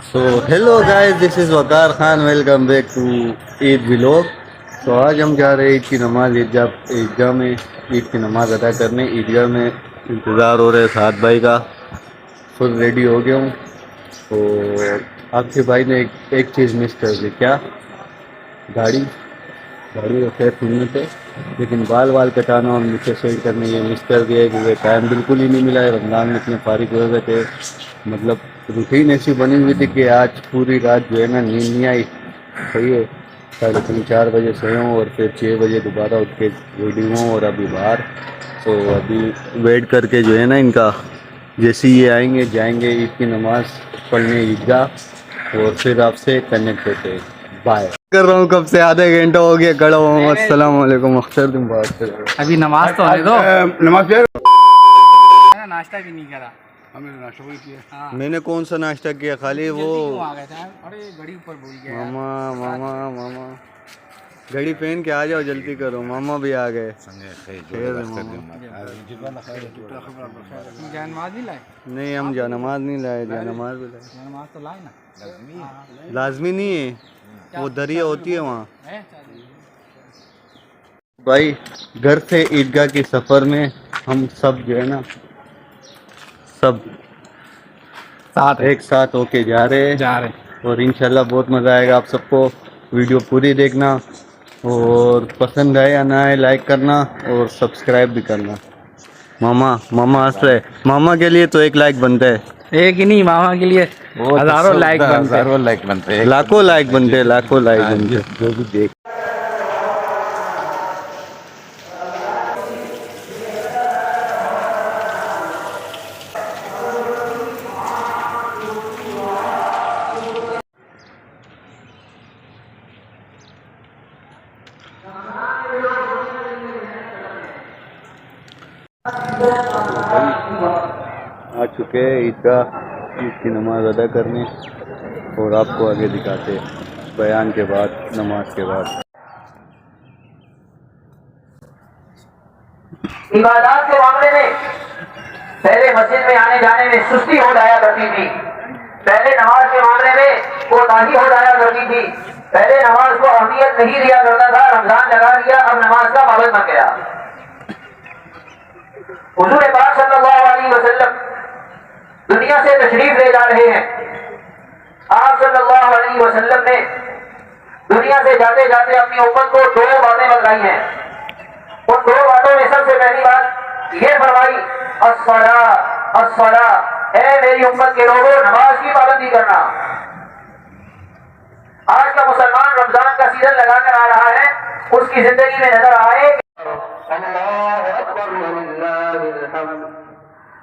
So hello guys, this is Waqar Khan. Welcome back to Eid vlog. तो आज हम जा रहे हैं ईद की नमाज ईदगाह में ईद की नमाज अदा करने। ईदगाह में इंतज़ार हो रहे है साथ भाई का। फुल रेडी हो गया हूँ। तो आपके भाई ने एक चीज़ मिस कर दी। क्या? गाड़ी गाड़ी रखे खुलने पे, लेकिन बाल कटाना और नीचे सेट करने ये मिस कर दिया क्योंकि टाइम बिल्कुल ही नहीं मिला है। रमज़ान में इतने फारिग हो गए थे, मतलब रूटीन ऐसी बनी हुई थी कि आज पूरी रात जो है ना नींद नहीं आई। सही है, 3:30-4 बजे सोया हूँ और फिर 6 बजे दोबारा उठ के रेडी हुआ और अभी बाहर। तो अभी वेट करके जो है ना इनका, जैसे ये आएंगे जाएंगे ईद की नमाज़ पढ़ने ईदगाह और फिर आपसे कनेक्ट होते हैं। बाय कर रहा हूँ, कब से आधे घंटा हो गया खड़ा हुआ। अस्सलाम वालेकुम। अख्तर तुम बात कर रहे हो? अभी नमाज तो होने दो। नमाज यार मैंने नाश्ता भी नहीं करा। हमने नाश्ता भी किया। हाँ, मैंने कौन सा नाश्ता किया? खाली वो जल्दी क्यों आ गए थे? अरे घड़ी ऊपर भूल गया यार। मामा घड़ी पहन के आ जाओ, जल्दी करो। मामा भी आ गए। जानमाज नहीं लाए? नहीं, हम जानमाज नहीं लाए। जानमाज भी लाए, जानमाज तो लाए ना। लाजमी नहीं है, वो दरिया होती है वहाँ। है? भाई घर से ईदगाह के सफ़र में हम सब जो है ना, सब साथ एक साथ होके जा रहे हैं जा रहे। और इंशाल्लाह बहुत मज़ा आएगा। आप सबको वीडियो पूरी देखना और पसंद आए या ना आए लाइक करना और सब्सक्राइब भी करना। मामा हंस रहे। मामा के लिए तो एक लाइक बनता है। एक ही नहीं, मामा के लिए हजारों लाइक बनते हैं। लाखों लाइक बनते हैं, लाखों लाइक बनते हैं। जो भी देख आ चुके हैं ईदगाह ईद की नमाज अदा करने और आपको आगे दिखाते हैं बयान के बाद, नमाज के बाद। इबादत के मामले में पहले मस्जिद में आने जाने में सुस्ती हो जाया करती थी। पहले नमाज के मामले में कोताही हो जाया करती थी। पहले नमाज को अहमियत नहीं दिया करता था। रमजान लगा दिया, अब नमाज का पाबंद बन गया। हुजूर पाक सल्लल्लाहु अलैहि वसल्लम दुनिया से तशरीफ ले जा रहे हैं। आप सल्लल्लाहु अलैहि वसल्लम ने दुनिया से जाते जाते अपनी उम्मत को 2 बातें बतलाई हैं। उन 2 बातों में सबसे पहली बात ये फरमाई, अस्सला अस्सला, ऐ मेरी उम्मत के लोगों, नमाज की पाबंदी करना। आज का मुसलमान रमजान का सीजन लगाकर आ रहा है, उसकी जिंदगी में नजर आए अल्लाहु अकबर लिल्लाहिल हम्द।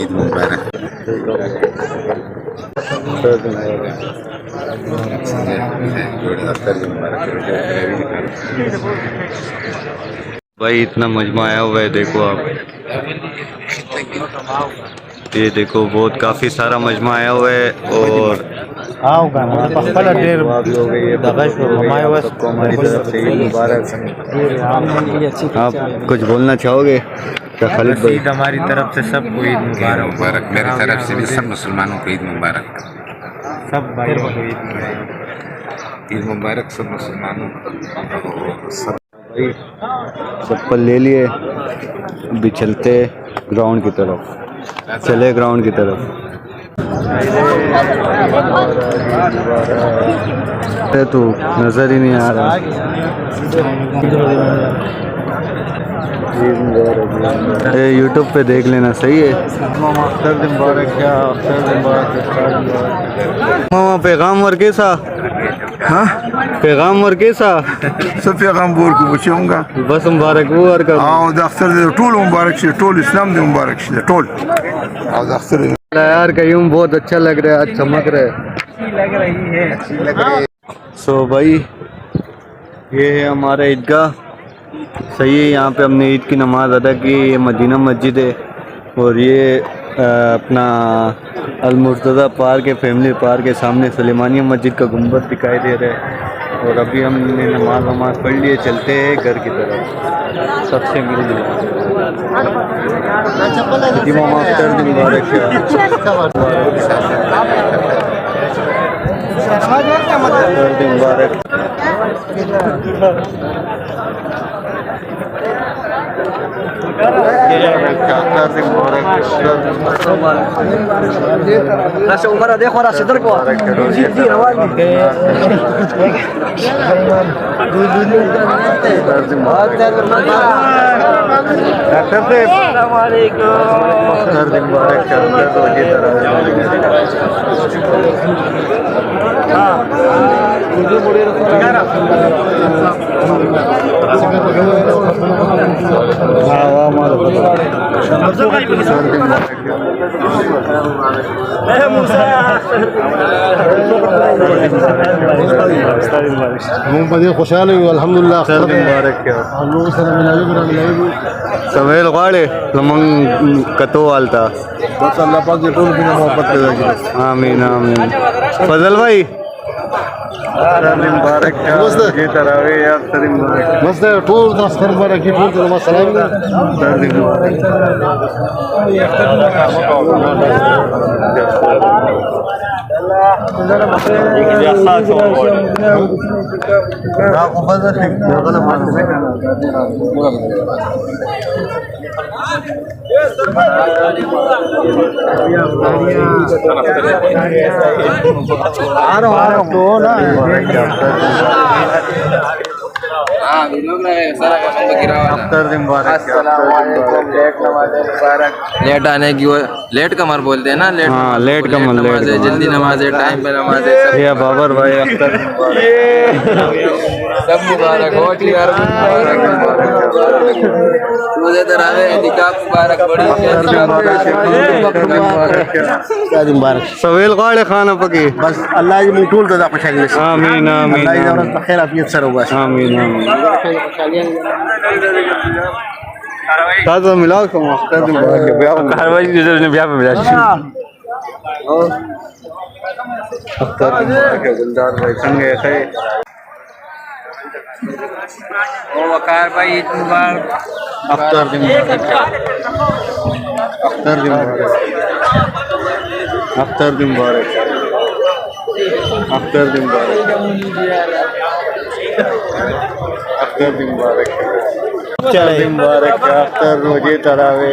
ईद मुबारक। भाई इतना मजमा आया हुआ है, देखो आप। ये देखो, बहुत काफ़ी सारा मजमा आया हुआ है और सबको हमारी तरफ से ईद मुबारक। आप कुछ बोलना चाहोगे क्या खालिद भाई? ईद हमारी तरफ से सबको ईद मुबारक। मेरी तरफ से भी सब मुसलमानों को ईद मुबारक। सब भाइयों को ईद मुबारक। ईद मुबारक सब मुसलमानों को। सब भाई चप्पल ले लिए, अभी चलते ग्राउंड की तरफ। चले ग्राउंड की तरफ। तो नज़र ही नहीं आ रहा। यूट्यूब पे देख लेना, सही है। अख्तर दिन मुबारक। क्या अख्तर दिन मुबारक? मामा पैगाम और कैसा? हाँ, पैगाम और कैसा? सब पैगाम बोल को बचाऊंगा। बस मुबारक वो और कर। हाँ, अख्तर दे टोल मुबारक से, टोल इस्लाम दे मुबारक से, टोल। अख्तर यार कहीं बहुत अच्छा लग रहा है, आज चमक रहा है। अच्छी लग रही है। सो भाई ये है हमारा ईदगाह सही है। यहाँ पे हमने ईद की नमाज़ अदा की। ये मदीना मस्जिद है और ये अपना अल-मुर्तज़ा पार्क है, फैमिली पार्क के सामने सुलेमानिया मस्जिद का गुंबद दिखाई दे रहा है। और अभी हमने नमाज पढ़ लिए, चलते हैं घर की तरफ सबसे मिल जुल। अख्तर दिन मुबारक है। अख्तर दिन मुबारक। उमर देखो रहा सिदर को खुशहाल अल्हम्दुलिल्लाह सवेल गाड़े लमंग कतो वालता बस अल्लाह पाक ये टोल की मोहब्बत पैदा की। आमीन आमीन। फजल भाई मुबारक ये तरावे यार मुबारक बस टोल ट्रांसफर मुबारक की टोल नमाज सलाम लेट आने की लेट कमर बोलते हैं ना। लेट हाँ, लेट कमर, लेट नमाज है, कमर। जल्दी नमाज है, टाइम पे नमाज है, सब ये बाबर भाई अख्तर सब मुबारक हो। रोजे तरावे इतिकाफ मुबारक मुबारक सवेल गाड़े खाना पकी बस अल्लाह जी टोल तो खुशहाली आमीन आमीन अल्लाह खैर आफियत सर होगा। आमीन आमीन। ताज़ा मिलाओ तुम अख्तर दिन मुबारक के ब्याह में। अख्तर दिन मुबारक के गुलजार भाई संगे थे। ओ वकार भाई ईद मुबारक। अख्तर दिन मुबारक। अख्तर दिन मुबारक। अख्तर दिन मुबारक। अख्तर दिन मुबारक। अख्तर दिन मुबारक। अख्तर दिन मुबारक। अख्तर रोजे तरावे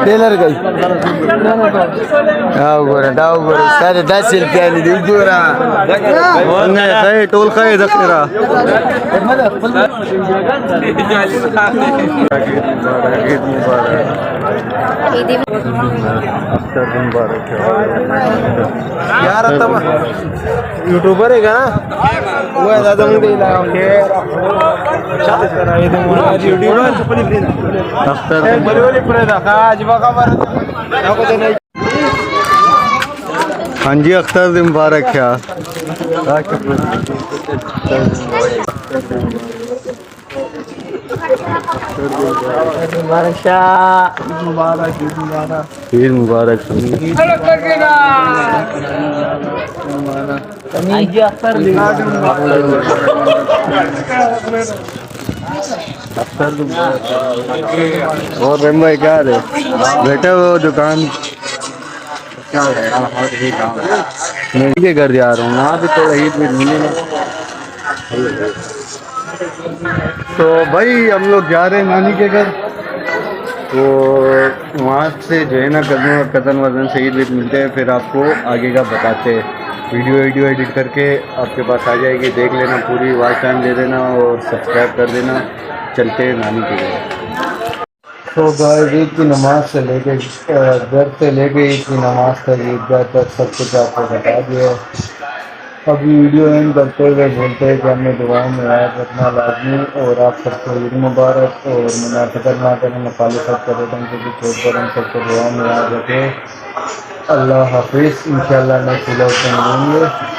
टेलर गई साढ़े 10 रुपया नहीं दी पूरा टोल खाए जखीरा यार तब यूट्यूबर है ना वो है दादा मुझे हाँ जी अख्तर दिन मुबारक क्या ईद मुबारक और रम भाई क्या है बैठे हो दुकान मैं के घर जा रहा हूँ वहाँ भी थोड़ा ईद भी मिले ना। तो भाई हम लोग जा रहे हैं नानी के घर तो वहाँ से जो है ना कदम वजन से ईद वीद मिलते हैं फिर आपको आगे का बताते हैं। वीडियो एडिट करके आपके पास आ जाएगी, देख लेना, पूरी वॉच टाइम दे देना और सब्सक्राइब कर देना। चलते हैं नानी के घर। तो गाइस ईद की नमाज से लेके घर से लेके ईद की नमाज तक ईदगाह तक सब कुछ आपको बता दिया। अभी वीडियो एंड करते हुए बोलते हैं कि हमें दुआओं में याद रखना लाजमी और आप सबको ईद मुबारक और मुनाफिकत ना करें, मुखालिफत करें, उनको भी छोड़ कर हम सबको दुआओं में याद रखें। अल्लाह हाफिज़, इंशाल्लाह नेक्स्ट व्लॉग में मिलेंगे।